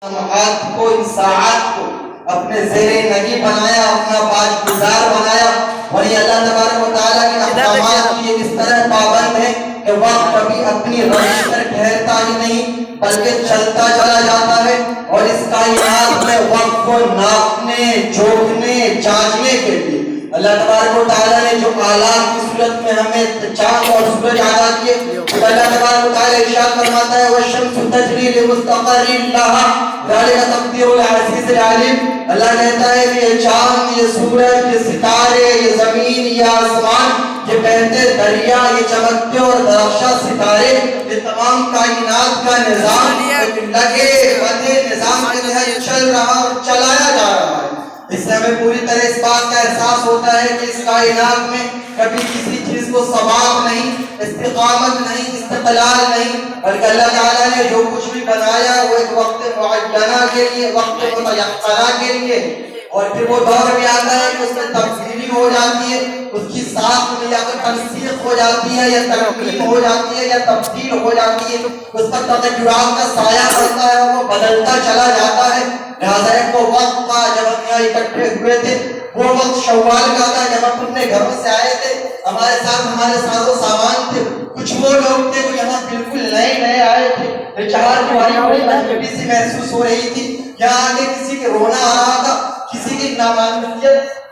سماعات کو، ان ساعات کو اپنے زیر نگی بنایا، اپنا باج گزار بنایا. وہی اللہ تبارک و تعالیٰ کے احکامات کی اس طرح پابند ہے کہ وقت کبھی اپنی روش پر ٹھہرتا ہی نہیں بلکہ چلتا چلا جاتا ہے. اور اس کائنات میں وقت کو ناپنے، جوڑنے، جانچنے کے لیے اللہ تبارک و تعالیٰ نے جو آلات کی صورت میں ہمیں چاند اور سورج عطا کیے، اللہ تبارک و تعالیٰ ارشاد فرماتا ہے وَالشَّمْسُ تَجْرِي لِمُسْتَقَرٍّ لَهَا ذَلِكَ تَقْدِيرُ الْعَزِيزِ الْعَلِيمِ. اللہ کہتا ہے کہ یہ چاند، یہ سورج، یہ ستارے، یہ زمین، یہ آسمان، یہ بہتے دریا، یہ چمکتے اور درخشاں ستارے، یہ تمام کائنات کا نظام ایک لگے بندے نظام کے تحت چل رہا اور چلایا جا رہا ہے. اس سے ہمیں پوری طرح اس بات کا احساس ہوتا ہے کہ اس کائنات میں کبھی کسی چیز کو ثواب نہیں، استقامت نہیں، استقلال نہیں، بلکہ اللہ تعالیٰ نے جو کچھ بھی بنایا وہ ایک وقت معینہ کے لیے، وقت متعینہ کے لیے. اور پھر وہ دور بھی آتا ہے کہ اس میں تبدیلی ہو جاتی ہے، اس کی ساخت میں یا تو تنسیخ ہو جاتی ہے یا ترمیم ہو جاتی ہے یا تبدیل ہو جاتی ہے، اس پر تغیرات کا سایہ پڑتا ہے اور وہ بدلتا چلا جاتا ہے. لہٰذا ایک وہ وقت تھا جب ہم یہاں اکٹھے ہوئے تھے، وہ وقت شوال کا تھا جب ہم اپنے گھروں سے آئے تھے، ہمارے ساتھ ہمارے ساز و سامان تھے. کچھ وہ لوگ تھے جو یہاں بالکل نئے آئے تھے، چہار دیواری بڑی مجبوری سی محسوس ہو رہی تھی. یہاں آگے کسی کے رونا آ رہا تھا، کسی کی نامعلومیت